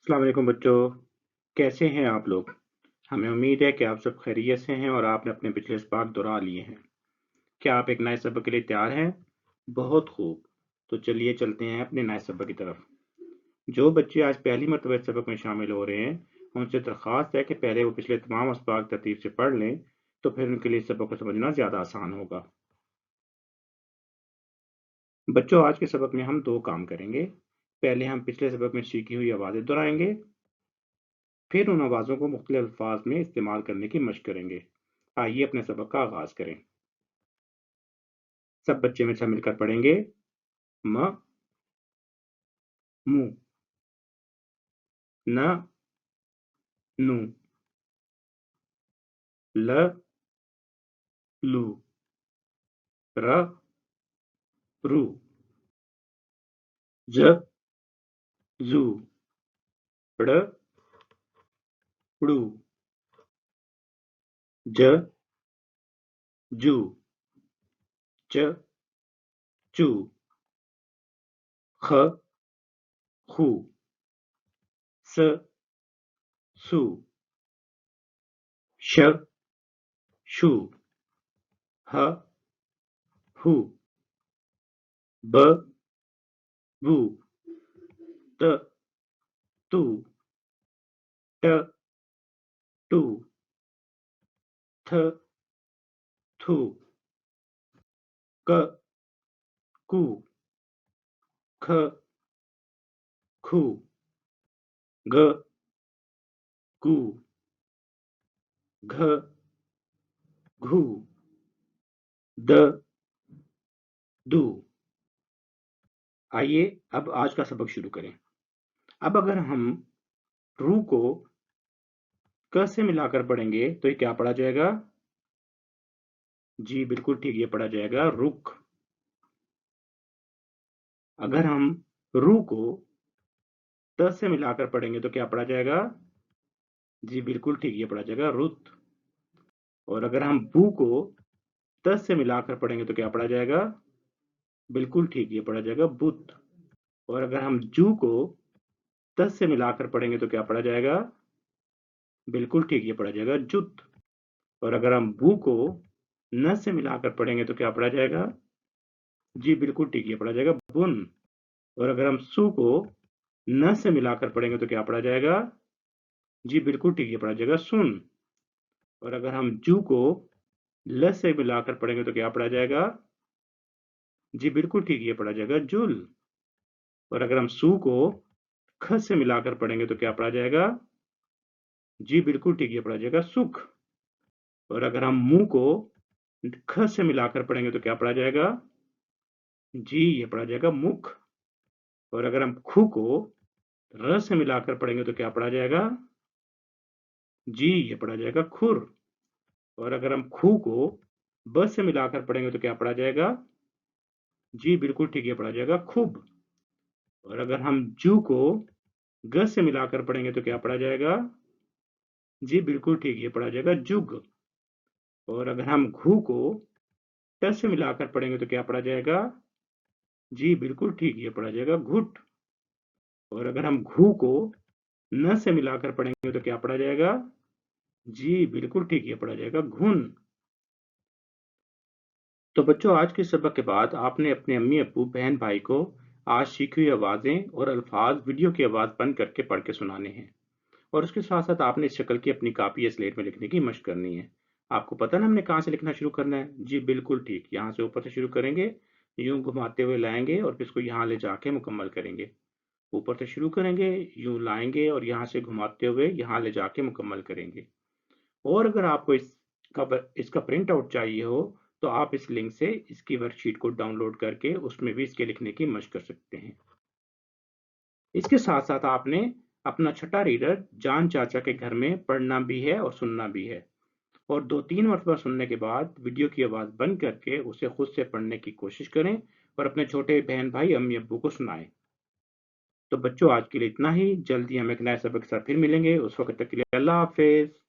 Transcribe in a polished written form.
अस्सलाम वालेकुम बच्चों, कैसे हैं आप लोग? हमें उम्मीद है कि आप सब खैरियत से हैं और आपने अपने पिछले सबक दोहरा लिए हैं। क्या आप एक नए सबक के लिए तैयार हैं? बहुत खूब, तो चलिए चलते हैं अपने नए सबक की तरफ। जो बच्चे आज पहली मरतबा इस सबक में शामिल हो रहे हैं, उनसे दरख्वास्त है कि पहले वो पिछले तमाम असबाक तरतीब से पढ़ लें, तो फिर उनके लिए इस सबक को समझना ज़्यादा आसान होगा। बच्चों, आज के सबक में हम 2 काम करेंगे। पहले हम पिछले सबक में सीखी हुई आवाज़ें दोहराएँगे, फिर उन आवाज़ों को मुख्तलिफ अल्फाज में इस्तेमाल करने की मशक करेंगे। आइए अपने सबक का आगाज़ करें। सब बच्चे मेरे साथ मिलकर पढ़ेंगे। म, मु, न, नु, ल, लू, र, रू, ज, जू, ड़, ड़ू, ज, जू, च, चू, ख, खू, स, सू, श, शू, ह, हू, ब, बू, त, तू, ट, टू, थ, थू, क, कू, ख, खू, ग, गू, घ, घू, द, दू। आइए अब आज का सबक शुरू करें। अब अगर हम रू को क से मिलाकर पढ़ेंगे तो ये क्या पढ़ा जाएगा? जी बिल्कुल ठीक, ये पढ़ा जाएगा रुख। अगर हम रू को त से मिलाकर पढ़ेंगे तो क्या पढ़ा जाएगा? जी बिल्कुल ठीक, ये पढ़ा जाएगा रुत। और अगर हम बू को त से मिलाकर पढ़ेंगे तो क्या पढ़ा जाएगा? बिल्कुल ठीक, ये पढ़ा जाएगा बुत। और अगर हम जू को त से मिलाकर पढ़ेंगे तो क्या पढ़ा जाएगा? बिल्कुल ठीक, ये पढ़ा जाएगा जुत। और अगर हम बू को न से मिलाकर पढ़ेंगे तो क्या पढ़ा जाएगा? जी बिल्कुल ठीक, ये पढ़ा जाएगा बुन। और अगर हम सू को न से मिलाकर पढ़ेंगे तो क्या पढ़ा जाएगा? जी बिल्कुल ठीक, ये पढ़ा जाएगा सुन। और अगर हम जू को ल से मिलाकर पढ़ेंगे तो क्या पढ़ा जाएगा? जी बिल्कुल ठीक, ये पढ़ा जाएगा जुल। और अगर हम सू को ख से मिलाकर पढ़ेंगे तो क्या पढ़ा जाएगा? जी बिल्कुल ठीक, ये पढ़ा जाएगा सुख। और अगर हम मुंह को ख से मिलाकर पढ़ेंगे तो क्या पढ़ा जाएगा? जी, ये पढ़ा जाएगा मुख। और अगर हम खू को र से मिलाकर पढ़ेंगे तो क्या पढ़ा जाएगा? जी, ये पढ़ा जाएगा खुर। और अगर हम खू को ब से मिलाकर पढ़ेंगे तो क्या पढ़ा जाएगा? जी, बिल्कुल ठीक, ये पढ़ा जाएगा खुब। और अगर हम जू को ग से मिलाकर पढ़ेंगे तो क्या पढ़ा जाएगा? जी, बिल्कुल ठीक, ये पढ़ा जाएगा जुग। और अगर हम घू को ट से मिलाकर पढ़ेंगे तो क्या पढ़ा जाएगा? जी, बिल्कुल ठीक, ये पढ़ा जाएगा घुट। और अगर हम घू को न से मिलाकर पढ़ेंगे तो क्या पढ़ा जाएगा? जी, बिल्कुल ठीक, ये पढ़ा जाएगा घुन। तो बच्चों, आज के सबक के बाद आपने अपने अम्मी-अब्बू, बहन-भाई को आज सीखी हुई आवाज़ें और अल्फाज वीडियो की आवाज़ बंद करके पढ़ के सुनाने हैं। और उसके साथ-साथ आपने इस शक्ल की अपनी कॉपी या स्लेट में लिखने की मशक करनी है। आपको पता है ना हमने कहाँ से लिखना शुरू करना है? जी, बिल्कुल ठीक। यहाँ से ऊपर से शुरू करेंगे, यूँ घुमाते हुए लाएँगे और फिर इसको यहाँ ले जाके मुकम्मल करेंगे। ऊपर से शुरू करेंगे, यूँ लाएँगे और यहाँ से घुमाते हुए यहाँ ले जाके मुकम्मल करेंगे। और अगर आपको इसका प्रिंट आउट चाहिए हो, तो आप इस लिंक से इसकी वर्कशीट को डाउनलोड करके उसमें भी इसके लिखने की मशक कर सकते हैं। इसके साथ-साथ आपने अपना छठा रीडर जान चाचा के घर में पढ़ना भी है और सुनना भी है। और 2-3 मरतबा सुनने के बाद वीडियो की आवाज़ बंद करके उसे खुद से पढ़ने की कोशिश करें और अपने छोटे बहन-भाई, अम्मी-अब्बू को सुनाएँ। तो बच्चों, आज के लिए इतना ही। जल्द ही हम एक नए सबक के साथ फिर मिलेंगे। उस वक़्त तक के लिए अल्लाह हाफ़िज़।